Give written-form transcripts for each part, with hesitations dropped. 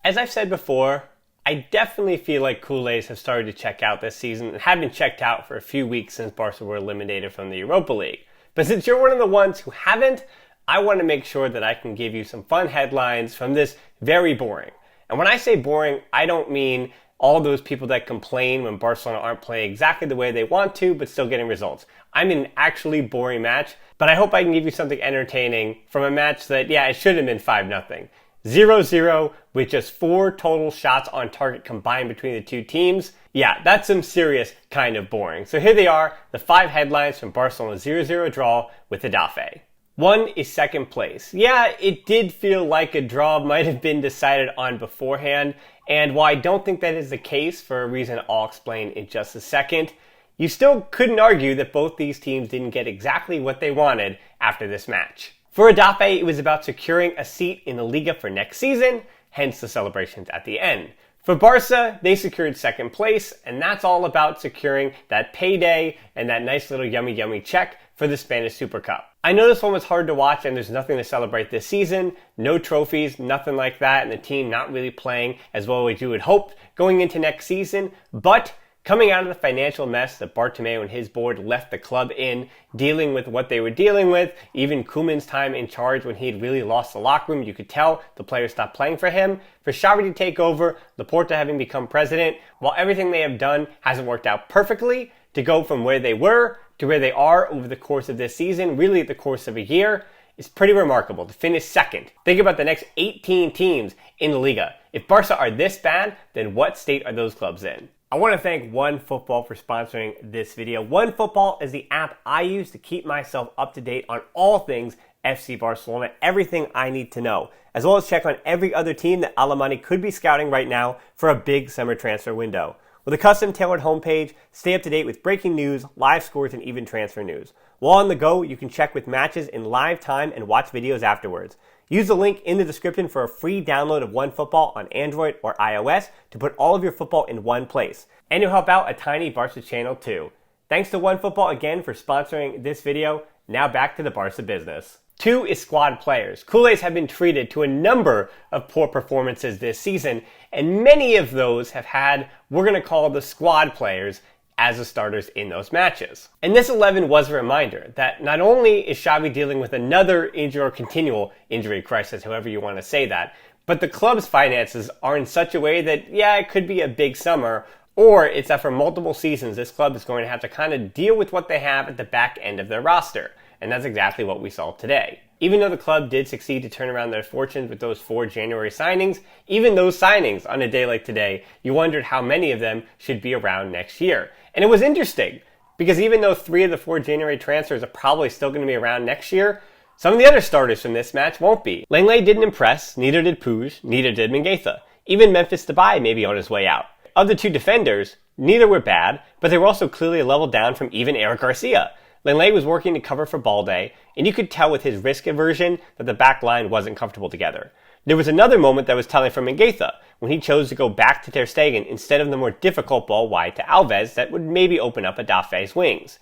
As I've said before, I definitely feel like Kool-Aids have started to check out this season and have been checked out for a few weeks since Barca were eliminated from the Europa League. But since you're one of the ones who haven't, I want to make sure that I can give you some fun headlines from this very boring. And when I say boring, I don't mean all those people that complain when Barcelona aren't playing exactly the way they want to, but still getting results. I mean an actually boring match, but I hope I can give you something entertaining from a match that, it should have been 5-0. 0-0 with just 4 total shots on target combined between the two teams. Yeah, that's some serious kind of boring. So here they are, the 5 headlines from Barcelona's 0-0 draw with Getafe. 1 is second place. Yeah, it did feel like a draw might have been decided on beforehand, and while I don't think that is the case for a reason I'll explain in just a second, you still couldn't argue that both these teams didn't get exactly what they wanted after this match. For Getafe, it was about securing a seat in the Liga for next season, hence the celebrations at the end. For Barca, they secured second place, and that's all about securing that payday and that nice little yummy check for the Spanish Super Cup. I know this one was hard to watch and there's nothing to celebrate this season, no trophies, nothing like that, and the team not really playing as well as you would hope going into next season, but coming out of the financial mess that Bartomeu and his board left the club in, dealing with what they were dealing with, even Koeman's time in charge when he had really lost the locker room, you could tell the players stopped playing for him. For Xavi to take over, Laporta having become president, while everything they have done hasn't worked out perfectly, to go from where they were to where they are over the course of this season, really the course of a year, is pretty remarkable. To finish second. Think about the next 18 teams in the Liga. If Barca are this bad, then what state are those clubs in? I want to thank OneFootball for sponsoring this video. OneFootball is the app I use to keep myself up to date on all things FC Barcelona, everything I need to know, as well as check on every other team that Alemany could be scouting right now for a big summer transfer window. With a custom-tailored homepage, stay up to date with breaking news, live scores, and even transfer news. While on the go, you can check with matches in live time and watch videos afterwards. Use the link in the description for a free download of OneFootball on Android or iOS to put all of your football in one place. And you'll help out a tiny Barca channel too. Thanks to OneFootball again for sponsoring this video. Now back to the Barca business. 2 is squad players. Kool-Aids have been treated to a number of poor performances this season, and many of those have had, we're going to call the squad players, as the starters in those matches. And this 11 was a reminder that not only is Xavi dealing with another injury or continual injury crisis, however you want to say that, but the club's finances are in such a way that, it could be a big summer, or it's that for multiple seasons this club is going to have to kind of deal with what they have at the back end of their roster. And that's exactly what we saw today. Even though the club did succeed to turn around their fortunes with those 4 January signings, even those signings on a day like today, you wondered how many of them should be around next year. And it was interesting, because even though 3 of the 4 January transfers are probably still going to be around next year, some of the other starters from this match won't be. Lenglet didn't impress, neither did Puig, neither did Mingueza. Even Memphis Depay may be on his way out. Of the 2 defenders, neither were bad, but they were also clearly a level down from even Eric Garcia. Lenglet was working to cover for Balde, and you could tell with his risk aversion that the back line wasn't comfortable together. There was another moment that was telling for Mingueza, when he chose to go back to Ter Stegen instead of the more difficult ball wide to Alves that would maybe open up Gedafe's wings.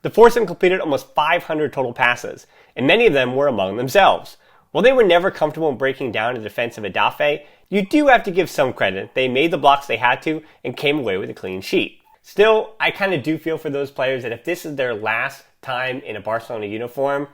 The foursome completed almost 500 total passes, and many of them were among themselves. While they were never comfortable in breaking down the defense of Getafe, you do have to give some credit. They made the blocks they had to and came away with a clean sheet. Still, I kind of do feel for those players that if this is their last time in a Barcelona uniform,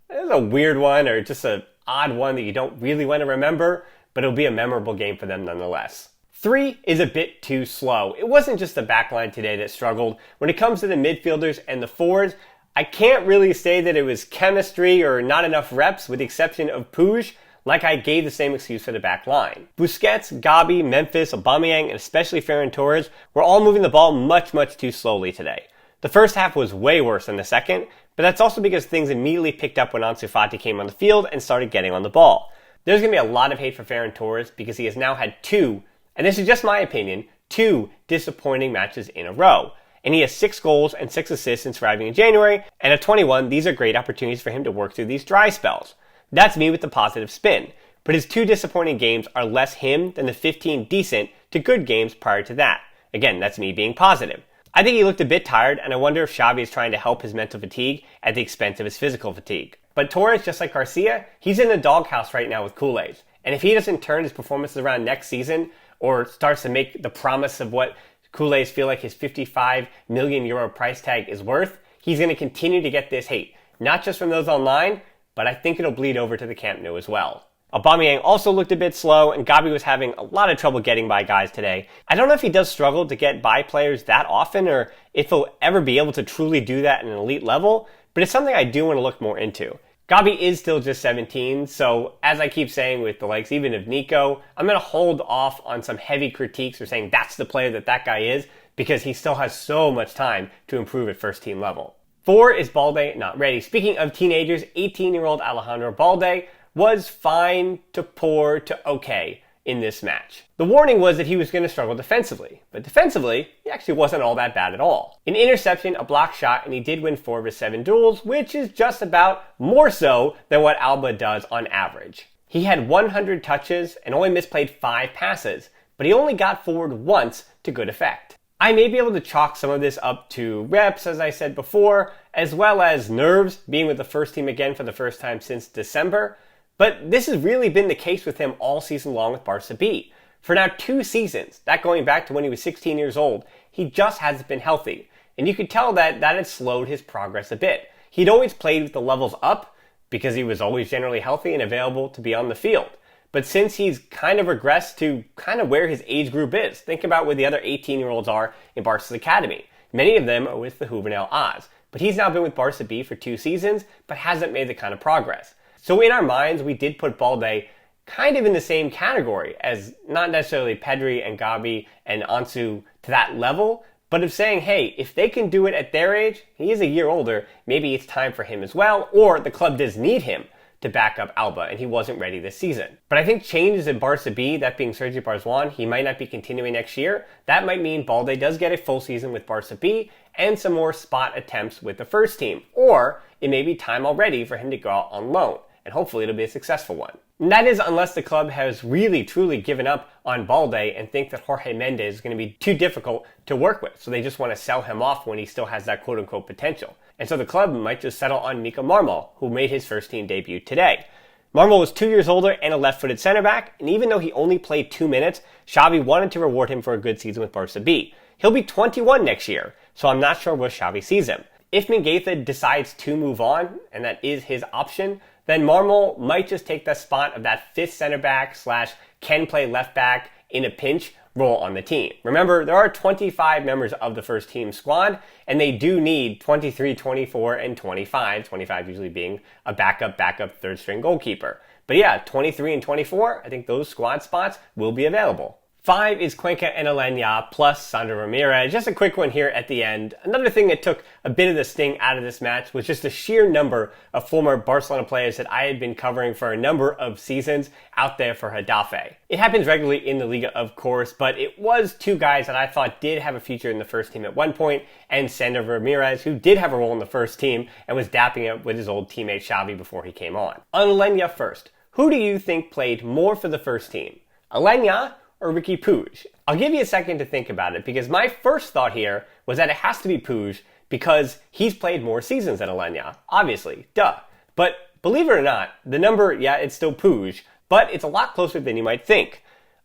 it's a weird one or just an odd one that you don't really want to remember, but it'll be a memorable game for them nonetheless. 3 is a bit too slow. It wasn't just the back line today that struggled. When it comes to the midfielders and the forwards, I can't really say that it was chemistry or not enough reps, with the exception of Puig, like I gave the same excuse for the back line. Busquets, Gavi, Memphis, Aubameyang, and especially Ferran Torres were all moving the ball much too slowly today. The first half was way worse than the second, but that's also because things immediately picked up when Ansu Fati came on the field and started getting on the ball. There's going to be a lot of hate for Ferran Torres because he has now had 2, and this is just my opinion, 2 disappointing matches in a row. And he has 6 goals and 6 assists since arriving in January, and at 21, these are great opportunities for him to work through these dry spells. That's me with the positive spin, but his 2 disappointing games are less him than the 15 decent to good games prior to that. Again, that's me being positive. I think he looked a bit tired, and I wonder if Xavi is trying to help his mental fatigue at the expense of his physical fatigue. But Torres, just like Garcia, he's in the doghouse right now with Kool-Aids. And if he doesn't turn his performances around next season or starts to make the promise of what Culés feel like his 55 million euro price tag is worth, he's going to continue to get this hate. Not just from those online, but I think it'll bleed over to the Camp Nou as well. Aubameyang also looked a bit slow, and Xavi was having a lot of trouble getting by guys today. I don't know if he does struggle to get by players that often, or if he'll ever be able to truly do that at an elite level, but it's something I do want to look more into. Xavi is still just 17, so as I keep saying with the likes even of Nico, I'm going to hold off on some heavy critiques or saying that's the player that guy is, because he still has so much time to improve at first team level. 4 is Balde not ready. Speaking of teenagers, 18-year-old Alejandro Balde was fine to poor to okay in this match. The warning was that he was going to struggle defensively, but defensively, he actually wasn't all that bad at all. An interception, a block shot, and he did win 4 of his 7 duels, which is just about more so than what Alba does on average. He had 100 touches and only misplayed 5 passes, but he only got forward once to good effect. I may be able to chalk some of this up to reps, as I said before, as well as nerves, being with the first team again for the first time since December. But this has really been the case with him all season long with Barca B. For now 2 seasons, that going back to when he was 16 years old, he just hasn't been healthy. And you could tell that had slowed his progress a bit. He'd always played with the levels up because he was always generally healthy and available to be on the field. But since he's kind of regressed to kind of where his age group is, think about where the other 18-year-olds are in Barca's academy. Many of them are with the Juvenil A's. But he's now been with Barca B for 2 seasons, but hasn't made the kind of progress. So in our minds, we did put Balde kind of in the same category as not necessarily Pedri and Gavi and Ansu to that level, but of saying, hey, if they can do it at their age, he is a year older, maybe it's time for him as well, or the club does need him to back up Alba, and he wasn't ready this season. But I think changes in Barca B, that being Sergi Barjuan, he might not be continuing next year. That might mean Balde does get a full season with Barca B and some more spot attempts with the first team. Or it may be time already for him to go out on loan, and hopefully it'll be a successful one. And that is unless the club has really truly given up on Balde and think that Jorge Mendes is going to be too difficult to work with, so they just want to sell him off when he still has that quote-unquote potential. And so the club might just settle on Mika Marmol, who made his first team debut today. Marmol was 2 years older and a left-footed center back, and even though he only played 2 minutes, Xavi wanted to reward him for a good season with Barca B. He'll be 21 next year, so I'm not sure where Xavi sees him. If Mingueza decides to move on, and that is his option, then Marmol might just take the spot of that 5th center back / can play left back in a pinch role on the team. Remember, there are 25 members of the first team squad, and they do need 23, 24, and 25 usually being a backup third string goalkeeper. But yeah, 23 and 24, I think those squad spots will be available. 5 is Cuenca and Alenya plus Sandro Ramirez. Just a quick one here at the end. Another thing that took a bit of the sting out of this match was just the sheer number of former Barcelona players that I had been covering for a number of seasons out there for Getafe. It happens regularly in the Liga, of course, but it was 2 guys that I thought did have a future in the first team at one point, and Sandro Ramirez, who did have a role in the first team and was dapping up with his old teammate Xavi before he came on. On Alenya first, who do you think played more for the first team? Alenya or Riqui Puig? I'll give you a second to think about it, because my first thought here was that it has to be Puig because he's played more seasons than Alenya. Obviously, duh. But believe it or not, the number, yeah, it's still Puig, but it's a lot closer than you might think.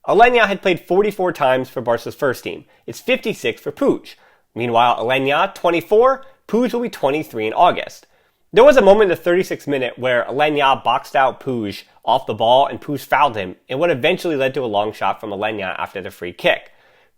Alenya had played 44 times for Barca's first team. It's 56 for Puig. Meanwhile, Alenya, 24, Puig will be 23 in August. There was a moment in the 36th minute where Alenya boxed out Puig off the ball and Puig fouled him in what eventually led to a long shot from Alenya after the free kick.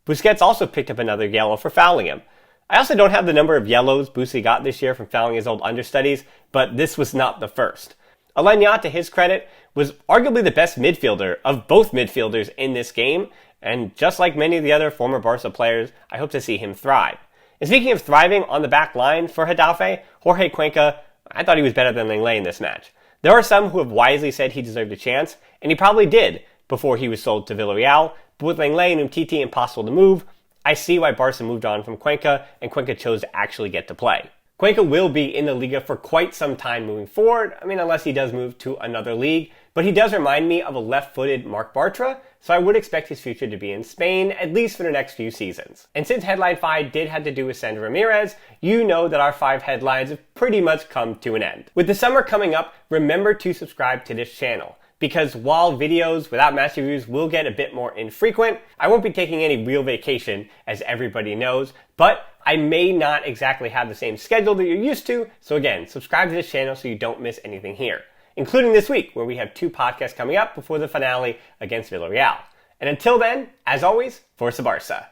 Busquets also picked up another yellow for fouling him. I also don't have the number of yellows Busquets got this year from fouling his old understudies, but this was not the first. Alenya, to his credit, was arguably the best midfielder of both midfielders in this game, and just like many of the other former Barca players, I hope to see him thrive. And speaking of thriving on the back line for Getafe, Jorge Cuenca, I thought he was better than Lenglet in this match. There are some who have wisely said he deserved a chance, and he probably did before he was sold to Villarreal, but with Lenglet and Umtiti impossible to move, I see why Barca moved on from Cuenca, and Cuenca chose to actually get to play. Cuenca will be in the Liga for quite some time moving forward, unless he does move to another league, but he does remind me of a left-footed Marc Bartra, so I would expect his future to be in Spain, at least for the next few seasons. And since Headline 5 did have to do with Sandro Ramirez, you know that our 5 headlines have pretty much come to an end. With the summer coming up, remember to subscribe to this channel, because while videos without match reviews will get a bit more infrequent, I won't be taking any real vacation, as everybody knows, but I may not exactly have the same schedule that you're used to, so again, subscribe to this channel so you don't miss anything here, including this week, where we have 2 podcasts coming up before the finale against Villarreal. And until then, as always, Forza Barça.